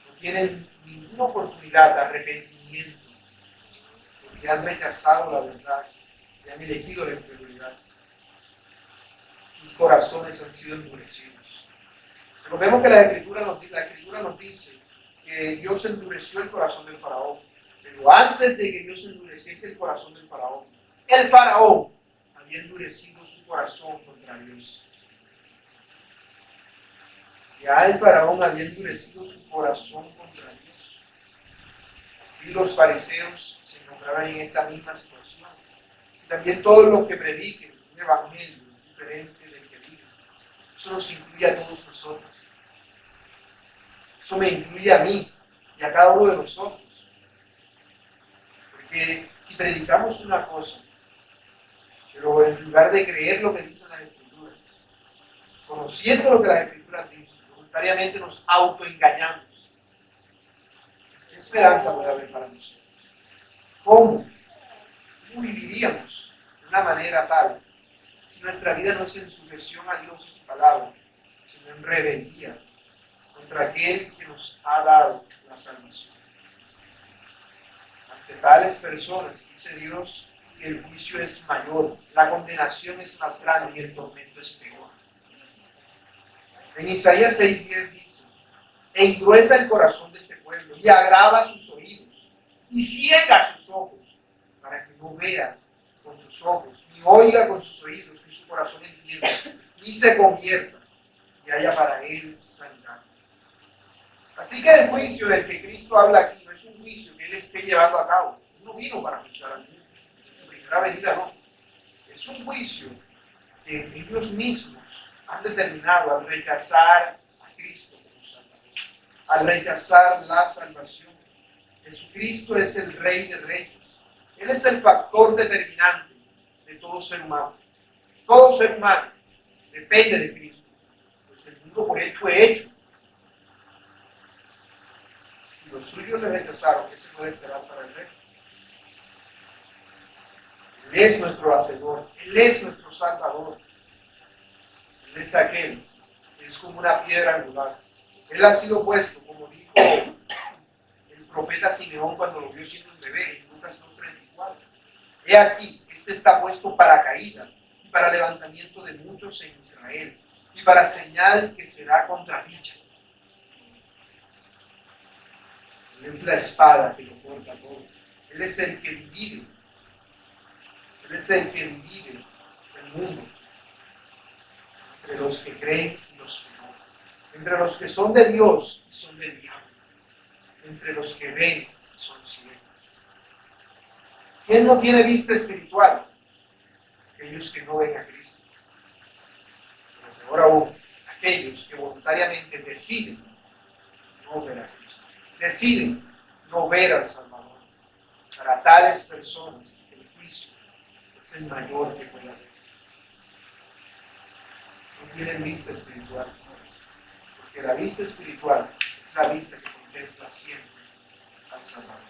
No tienen ninguna oportunidad de arrepentimiento, porque han rechazado la verdad y han elegido la incredulidad. Sus corazones han sido endurecidos. Pero vemos que la Escritura nos dice que Dios endureció el corazón del faraón. Pero antes de que Dios endureciese el corazón del faraón, el faraón había endurecido su corazón contra Dios. Ya el faraón había endurecido su corazón contra Dios. Así los fariseos se encontraban en esta misma situación. Y también todos los que prediquen un evangelio diferente del que viven. Eso nos incluye a todos nosotros. Eso me incluye a mí y a cada uno de nosotros. Porque si predicamos una cosa, pero en lugar de creer lo que dicen las Escrituras, conociendo lo que las Escrituras dicen, voluntariamente nos autoengañamos, ¿qué esperanza puede haber para nosotros? ¿Cómo viviríamos de una manera tal si nuestra vida no es en sujeción a Dios y su palabra, sino en rebeldía contra aquel que nos ha dado la salvación? Ante tales personas, dice Dios, que el juicio es mayor, la condenación es más grande y el tormento es peor. En Isaías 6:10 dice, engruesa el corazón de este pueblo y agrava sus oídos y ciega sus ojos para que no vea con sus ojos, ni oiga con sus oídos, ni su corazón entienda, ni se convierta y haya para él sanidad. Así que el juicio del que Cristo habla aquí no es un juicio que Él esté llevando a cabo. Él no vino para juzgar al mundo. En su primera venida no. Es un juicio que ellos mismos han determinado al rechazar a Cristo como Salvador, al rechazar la salvación. Jesucristo es el Rey de Reyes. Él es el factor determinante de todo ser humano. Todo ser humano depende de Cristo, pues el mundo por Él fue hecho. Si los suyos le rechazaron, ¿qué se puede esperar para el Rey? Él es nuestro Hacedor, Él es nuestro Salvador. Él es aquel que es como una piedra angular. Él ha sido puesto, como dijo el profeta Simeón cuando lo vio siendo un bebé, en Lucas 2:34. He aquí, este está puesto para caída y para levantamiento de muchos en Israel, y para señal que será contradicha. Él es la espada que lo corta todo. Él es el que divide. Él es el que divide el mundo entre los que creen y los que no, entre los que son de Dios y son del diablo, entre los que ven y son ciegos. ¿Quién no tiene vista espiritual? Aquellos que no ven a Cristo. Pero peor aún, aquellos que voluntariamente deciden no ver a Cristo, deciden no ver al Salvador. Para tales personas, el juicio es el mayor que puede haber. No tienen vista espiritual, porque la vista espiritual es la vista que contempla siempre al Salvador.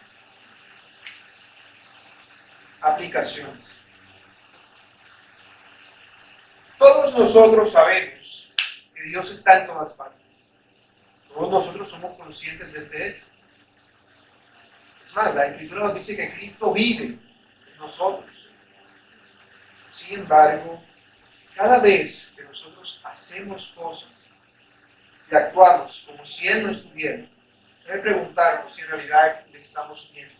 Aplicaciones. Todos nosotros sabemos que Dios está en todas partes. Todos nosotros somos conscientes de este hecho. Es más, la Escritura nos dice que Cristo vive en nosotros. Sin embargo, cada vez que nosotros hacemos cosas y actuamos como si Él no estuviera, debe preguntarnos si en realidad le estamos viendo,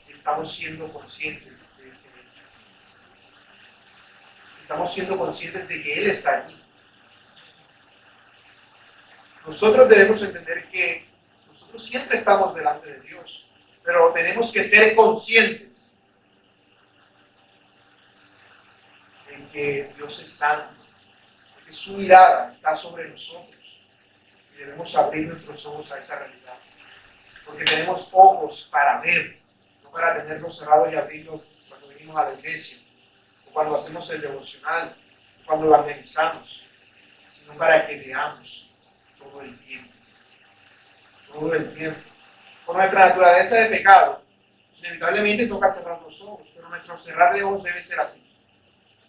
estamos siendo conscientes de este hecho. Estamos siendo conscientes de que Él está allí. Nosotros debemos entender que nosotros siempre estamos delante de Dios, pero tenemos que ser conscientes de que Dios es santo, de que su mirada está sobre nosotros y debemos abrir nuestros ojos a esa realidad, porque tenemos ojos para ver, no para tenerlos cerrados y abrirlos cuando venimos a la iglesia, o cuando hacemos el devocional, o cuando evangelizamos, sino para que veamos todo el tiempo. Todo el tiempo. Por nuestra naturaleza de pecado, inevitablemente toca cerrar los ojos, pero nuestro cerrar de ojos debe ser así.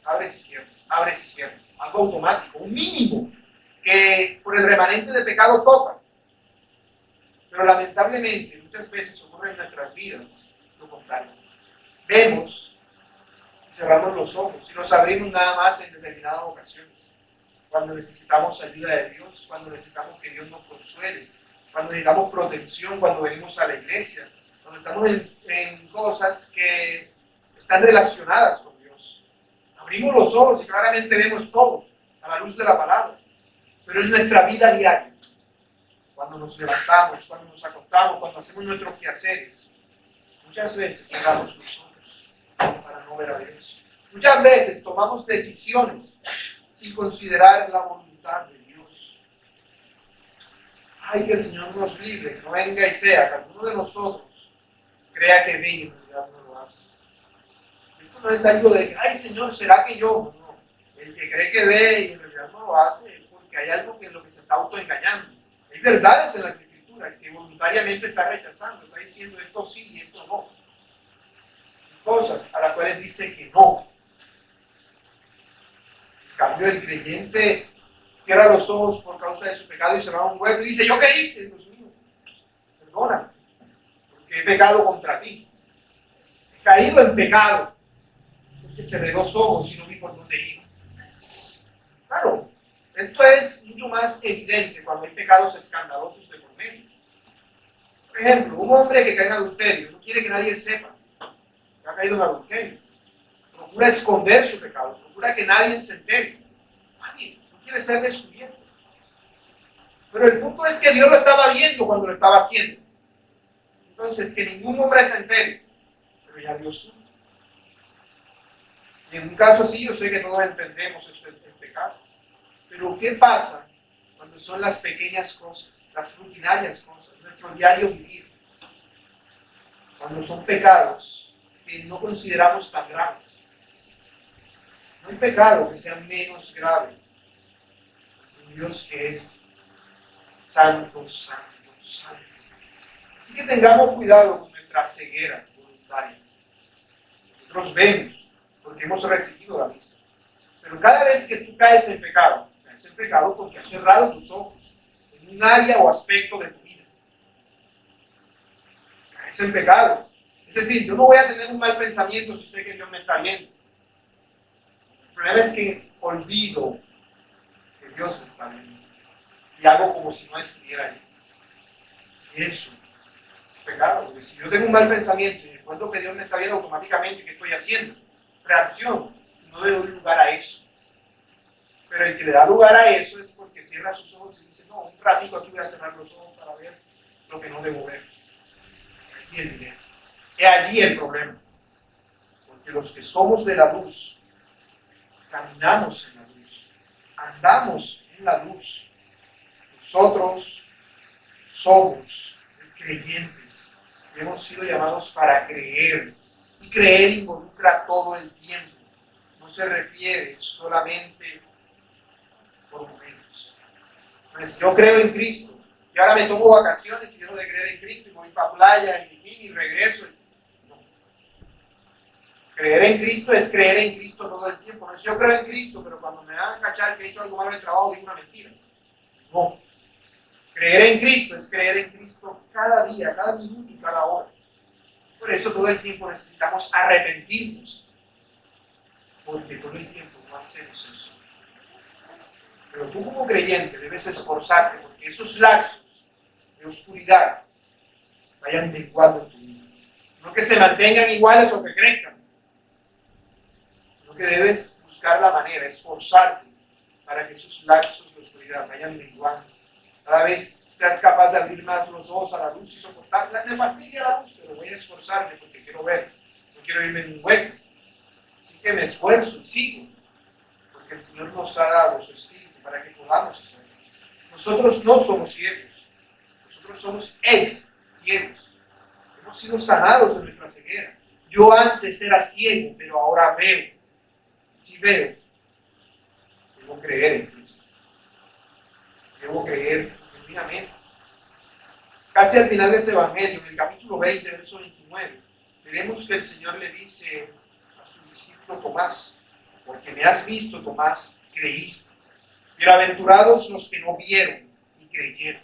Abres y cierras, abres y cierras. Algo automático, un mínimo que por el remanente de pecado toca. Pero lamentablemente muchas veces ocurre en nuestras vidas lo contrario. Vemos y cerramos los ojos y los abrimos nada más en determinadas ocasiones. Cuando necesitamos ayuda de Dios, cuando necesitamos que Dios nos consuele, cuando necesitamos protección, cuando venimos a la iglesia, cuando estamos en cosas que están relacionadas con Dios. Abrimos los ojos y claramente vemos todo a la luz de la palabra. Pero en nuestra vida diaria, cuando nos levantamos, cuando nos acostamos, cuando hacemos nuestros quehaceres, muchas veces cerramos los ojos para no ver a Dios. Muchas veces tomamos decisiones sin considerar la voluntad de Dios. Ay, que el Señor nos libre, que no venga y sea que alguno de nosotros crea que ve y en realidad no lo hace. Esto no es algo de, ay Señor, ¿será que yo? No, el que cree que ve y en realidad no lo hace es porque hay algo que en lo que se está autoengañando. Hay verdades en las Escrituras que voluntariamente está rechazando, está diciendo esto sí y esto no. Cosas a las cuales dice que no. En cambio, el creyente cierra los ojos por causa de su pecado y se va a un hueco y dice, ¿yo qué hice? Dios mío, perdóname, porque he pecado contra ti. He caído en pecado, porque cerré los ojos y no vi por dónde iba. Claro, esto es mucho más evidente cuando hay pecados escandalosos de por medio. Por ejemplo, un hombre que cae en adulterio no quiere que nadie sepa que ha caído en adulterio. Procura esconder su pecado, procura que nadie se entere. Nadie, no quiere ser descubierto. Pero el punto es que Dios lo estaba viendo cuando lo estaba haciendo. Entonces, que ningún hombre se entere. Pero ya Dios supo. Y en un caso así, yo sé que todos entendemos este caso. Pero ¿qué pasa cuando son las pequeñas cosas, las rutinarias cosas, nuestro diario vivir? Cuando son pecados que no consideramos tan graves. No hay pecado que sea menos grave. Un Dios que es santo, santo, santo. Así que tengamos cuidado con nuestra ceguera voluntaria. Nosotros vemos porque hemos recibido la vista. Pero cada vez que tú caes en pecado porque has cerrado tus ojos en un área o aspecto de tu vida. Caes en pecado. Es decir, yo no voy a tener un mal pensamiento si sé que Dios me está viendo. El problema es que olvido que Dios me está viendo y hago como si no estuviera allí. Y eso es pecado, porque si yo tengo un mal pensamiento y recuerdo que Dios me está viendo automáticamente, ¿qué estoy haciendo? Reacción. No le doy lugar a eso. Pero el que le da lugar a eso es porque cierra sus ojos y dice, no, un ratito aquí voy a cerrar los ojos para ver lo que no debo ver. Aquí el dilema. Es allí el problema. Porque los que somos de la luz, caminamos en la luz, andamos en la luz. Nosotros somos creyentes. Hemos sido llamados para creer. Y creer involucra todo el tiempo. No se refiere solamente por momentos. Entonces, yo creo en Cristo. Y ahora me tomo vacaciones y dejo de creer en Cristo y voy para playa, en bikini y regreso. No. Creer en Cristo es creer en Cristo todo el tiempo. No es yo creo en Cristo, pero cuando me van a cachar que he hecho algo malo en el trabajo, digo una mentira. No. Creer en Cristo es creer en Cristo cada día, cada minuto y cada hora. Por eso todo el tiempo necesitamos arrepentirnos. Porque todo el tiempo no hacemos eso. Pero tú como creyente debes esforzarte porque esos lapsos de oscuridad vayan menguando en tu vida. No que se mantengan iguales o que crezcan, sino que debes buscar la manera, esforzarte para que esos lapsos de oscuridad vayan menguando. Cada vez seas capaz de abrir más los ojos a la luz y soportarla. Me fastidia la luz, pero voy a esforzarme porque quiero ver. No quiero irme en un hueco. Así que me esfuerzo y sigo. Porque el Señor nos ha dado su Espíritu para que podamos hacerlo. Nosotros no somos ciegos. Nosotros somos ex ciegos. Hemos sido sanados de nuestra ceguera. Yo antes era ciego, pero ahora veo. Si veo, debo creer en Cristo. Debo creer genuinamente. Casi al final de este Evangelio, en el capítulo 20, verso 29, veremos que el Señor le dice a su discípulo Tomás, porque me has visto, Tomás, creíste. Bienaventurados los que no vieron y creyeron.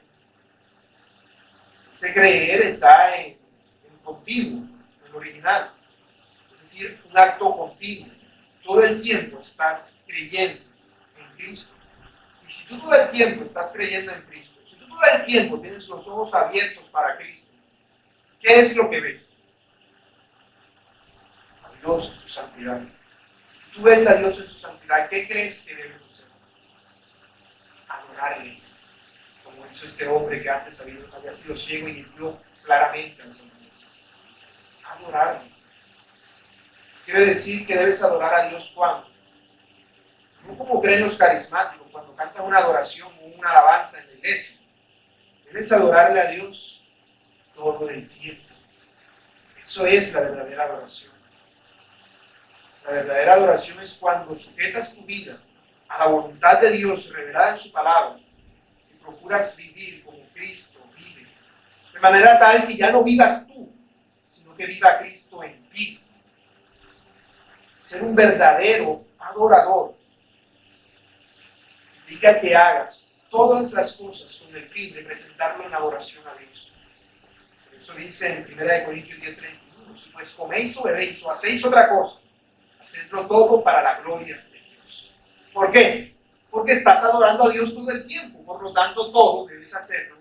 Ese creer está en continuo, en el original. Es decir, un acto continuo. Todo el tiempo estás creyendo en Cristo. Y si tú todo el tiempo estás creyendo en Cristo, si tú todo el tiempo tienes los ojos abiertos para Cristo, ¿qué es lo que ves? A Dios en su santidad. Si tú ves a Dios en su santidad, ¿qué crees que debes hacer? Adorarle, como hizo este hombre que antes había sido ciego y vio claramente al Señor. Adorarle. Quiere decir que debes adorar a Dios cuando. No como creen los carismáticos, cuando cantan una adoración o una alabanza en la iglesia. Debes adorarle a Dios todo el tiempo. Eso es la verdadera adoración. La verdadera adoración es cuando sujetas tu vida a la voluntad de Dios revelada en su palabra y procuras vivir como Cristo vive. De manera tal que ya no vivas tú, sino que viva Cristo en ti. Ser un verdadero adorador implica que hagas todas las cosas con el fin de presentarlo en adoración a Dios. Por eso dice en 1 Corintios 10:31, si pues coméis o bebéis o hacéis otra cosa, hacedlo todo para la gloria de Dios. ¿Por qué? Porque estás adorando a Dios todo el tiempo, por lo tanto todo debes hacerlo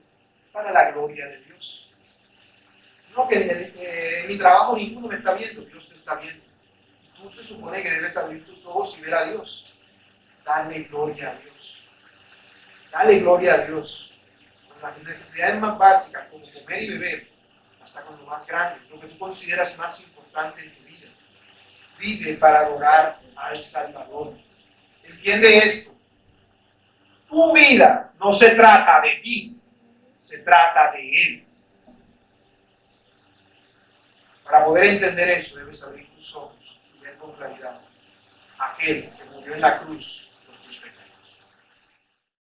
para la gloria de Dios. No que en mi trabajo ninguno me está viendo, Dios te está viendo. Tú se supone que debes abrir tus ojos y ver a Dios. Dale gloria a Dios. Dale gloria a Dios. Con las necesidades más básicas, como comer y beber, hasta con lo más grande, lo que tú consideras más importante en tu vida. vive para adorar al Salvador. Entiende esto. Tu vida no se trata de ti, se trata de Él. Para poder entender eso, debes abrir tus ojos y ver con claridad aquel que murió en la cruz